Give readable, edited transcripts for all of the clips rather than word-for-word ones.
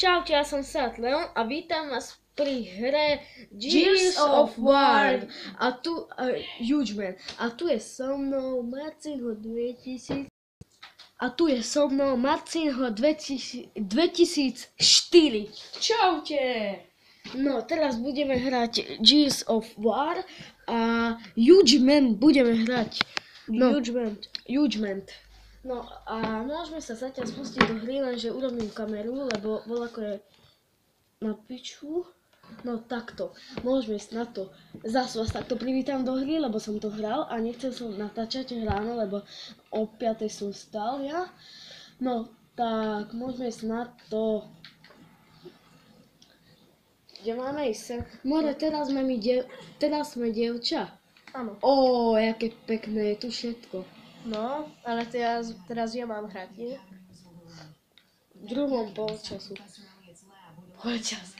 Čaute, ja som Sat Leon a vítam vás pri hre Gears of War. A tu Huge Man. A tu je so mnou Marcinho 2000. A tu je so mnou Marcinho 2004. Čaute! No, teraz budeme hrať Gears of War a Huge Man budeme hrať. No, Huge Man. No a môžeme sa zatiaľ spustiť do hry, lenže urobím kameru, lebo ako je na piču. No takto, môžeme ísť na to. Zas vás takto privítam do hry, lebo som to hral a nechcel som natáčať ráno, lebo o 5 som stal ja. No tak, môžeme ísť na to. Kde máme ísť sem? More, teraz sme dievča. Áno. Ó, jaké pekné je tu všetko. No, ale teraz ja mám hrať, nie? V druhom polčasu. Polčas.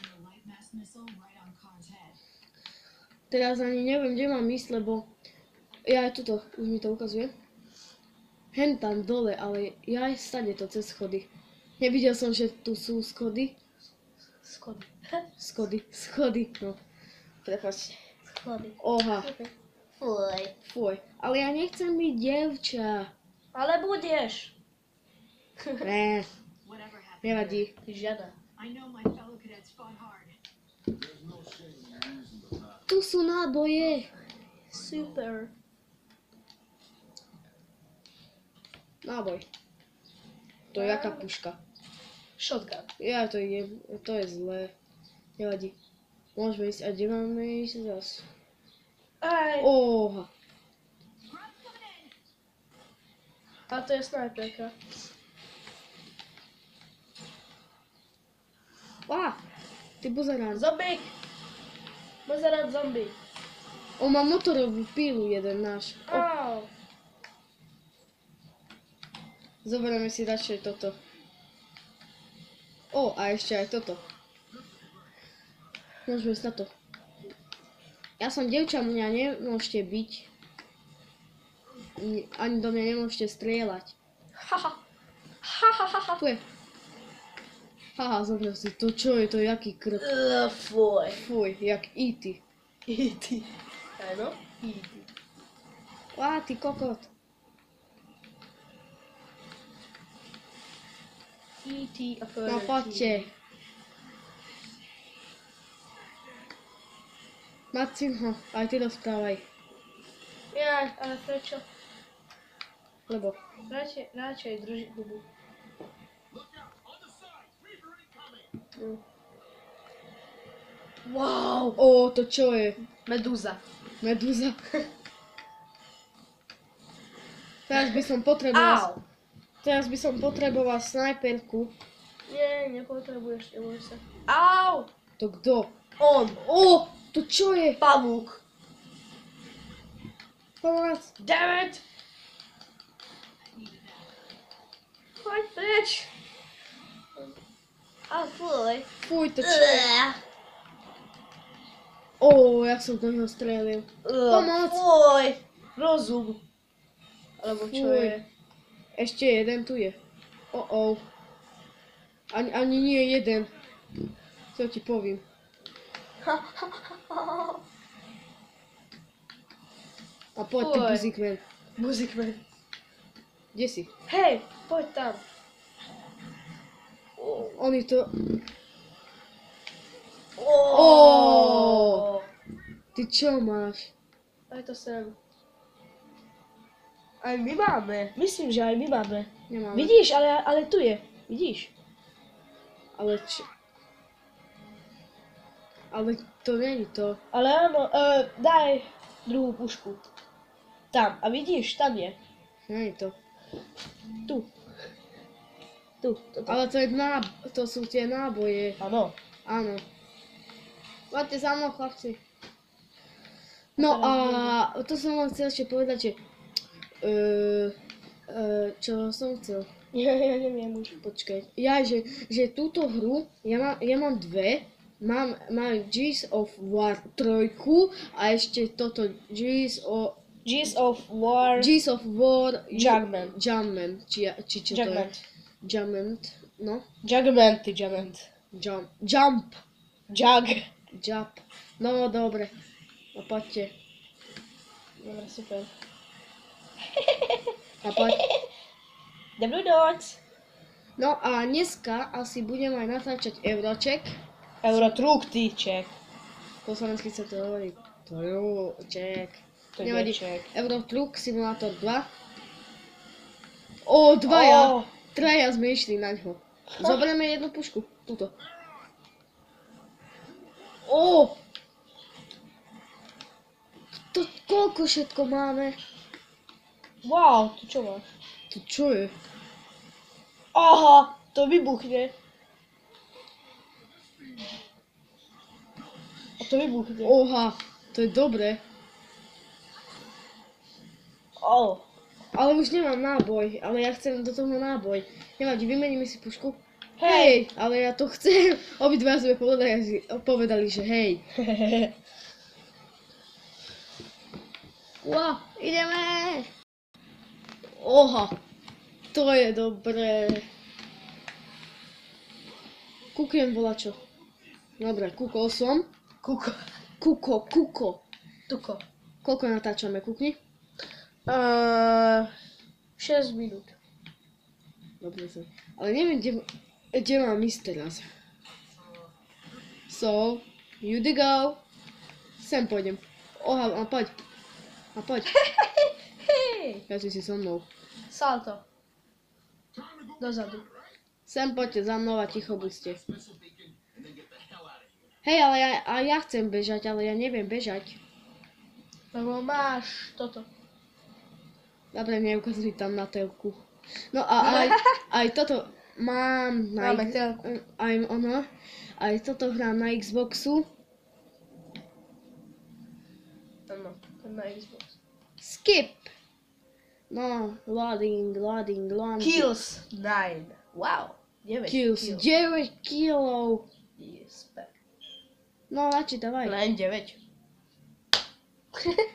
Teraz ani neviem, kde mám ísť, lebo ja aj tuto, už mi to ukazuje. Hen tam dole, ale ja aj stade to cez schody. Nevidel som, že tu sú schody. Schody, no. Prepáčte. Schody. Oha. Fuj. Ale ja nechcem byť dievča. Ale budeš. Ne, nevadí. Žiada. Tu sú náboje. Super. Náboj. To je jaká puška. Shotgun. Ja to idem, to je zlé. Nevadí. Môžeme ísť, a kde máme ísť zas? Aj. Oha. A to je snajperka. Á, ty buzerán. Zombík. Pozerať zombie. On má motorovú pílu jeden náš. Au. Zoberieme si radšej toto. O, a ešte aj toto. Môžeme ísť na to. Ja som dievča, mňa nemôžete byť. Ani do mňa nemôžete strieľať. Haha. Tu je. Haha, zomrel si. To čo je to, jaký krk? Fuj. Fuj, jak E.T. E.T. Áno? E.T. Á, ty kokot. E.T. a No poďte. Marcinho, aj ty rozprávaj. Ja, ale prečo? Lebo. Radšej drži hubu. Wow! Ó, to čo je? Medúza. Medúza. Teraz by som potreboval... Au! Teraz by som potreboval snajperku. Nie, nepotrebuješ, neboj sa. Au! To kto? On! Ó, to čo je? Pavúk! Pomoc. Damn it! Choď preč! A fuj. Fuj, to čo je? Ó, jak som do neho strelil. Pomoc! Fuj! Rozum. Alebo čo Fuj. je? Ešte jeden tu je. Oh. Ani nie jeden. Co ti poviem. A poď ty, Fuj. buzikman. Muzikman. Kde si? Hej, poď tam. Oni to... Oh. Ty čo máš? Aj to sem. Aj my máme. Myslím, že aj my máme. Nemáme. Vidíš, ale tu je. Vidíš? Ale čo? Ale to není to. Ale áno, daj druhú pušku. Tam. A vidíš, tam je. Není to. Tu. Toto. Ale to sú tie náboje. Áno. Áno. Máte za mnou, chlapci. No a to som vám chcel ešte povedať, že... čo som chcel? Ja neviem už. Počkaj. Že túto hru, ja mám dve. Mám Gears of War 3 a ešte toto Gears of War Jumpman. Či čo to je? Jumpman, no. Jumpman. Jump. Jug. Jump. No, dobre. No, poďte. Dobre, super. A poď. The Blue Dogs. No a dneska asi budem aj natáčať Euroček. Eurotruck, týček. Po slovensky sa to hovorí. Truček. To je Nevadí. ček. Eurotruck Simulator 2. Ó, dvaja. Traja sme išli na ňo. Zoberieme jednu pušku. Tuto. Ó! Koľko všetko máme? Wow, to čo máš? To čo je? Aha, to vybuchne. A to vybuchne. Oha, to je dobré. Oh. Ale už nemám náboj, ale ja chcem do toho náboj. Nevadí, vymeníme si pušku. Hej. Ale ja to chcem. Obidva sme povedali, že hej. Wow, ideme. Oha, to je dobré. Kúkujem volačo. Dobre, kúkol som. Kuko. Kuko. Koľko natáčame, kúkni? 6 minút. Dobre som. Ale neviem, kde mám ísť teraz. So, you the go. Sem pôjdem. Oha, a poď. Hej. Ja si so mnou. Salto. Dozadu. Sem poďte za mnou a ticho buďte. Hej, ale ja chcem bežať, ale ja neviem bežať. Lebo máš toto. Dobre, neukazuj tam na telku. No a aj toto mám na Máme telku. Aj toto hrám na Xboxu. Áno, na Xbox. Skip. No, loading. Kills 9. Wow. 9 Kills. 9 kilov. Yes, back. No, načítavaj. Len 9.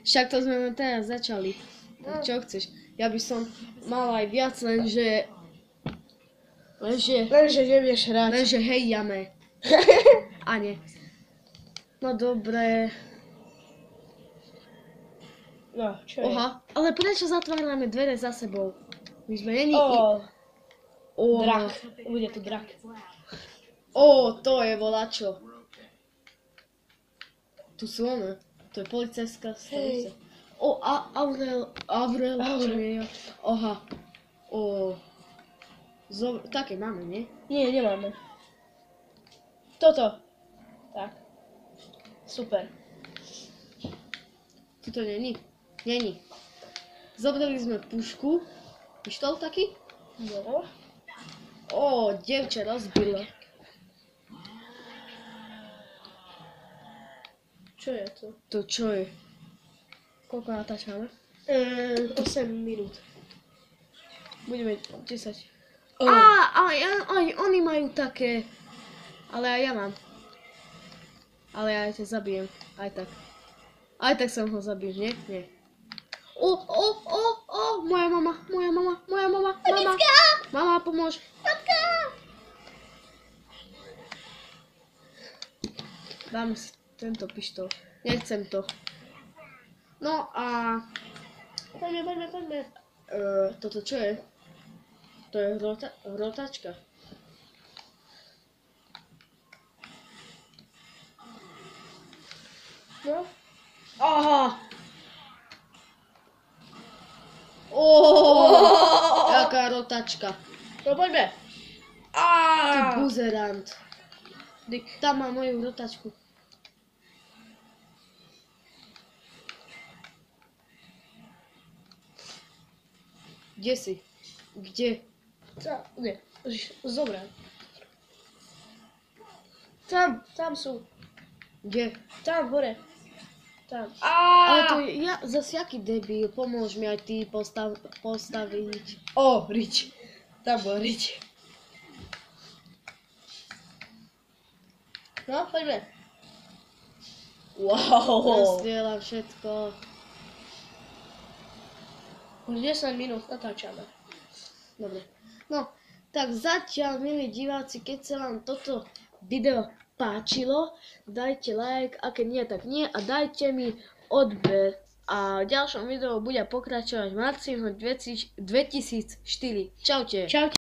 Však to sme len teraz začali. Tak čo chceš? Ja by som mal aj viac, lenže nevieš hrať. lenže hej, jame. A nie. No dobre. No, čo je? Oha, ale prečo zatvárame dvere za sebou? My sme není... Drak. Bude tu drak. To je volačo. Tu sú one. To je policajská stanica. Avrel, čo je? Oha. Také máme, nie? Nie, nemáme. Toto. Tak. Super. Tuto není. Není. Zobrali sme pušku. Pištol taký? No. Dievča rozbila. Čo je to? To čo je? Koľko natáčame? 8 minút. Budeme 10. Aj oni majú také. Ale aj ja mám. Ale ja ťa zabijem. Aj tak. Aj tak som ho zabil, nie? Nie. Moja mama. Mama, pomôž. Matka! Dám si tento pištol. Nechcem to. No a... Poďme. Toto čo je? To je hrotačka. No. Aha! Jaká rotačka. No poďme. Ty buzerant. Tam má moju rotačku. Kde si? Kde? Nie, zobrať. Tam sú. Kde? Tam, hore. Tam. Ale to ja, zase jaký debil, pomôž mi aj ty postaviť. Rič. Tam bol Rič. No, poďme. Wow. Rozdielam všetko. Už 10 minút natáčame. Dobre. No, tak zatiaľ, milí diváci, keď sa vám toto video páčilo, dajte like, a keď nie, tak nie a dajte mi odber. A v ďalšom videu bude pokračovať Marcinho 2004. Čaute. Čaute.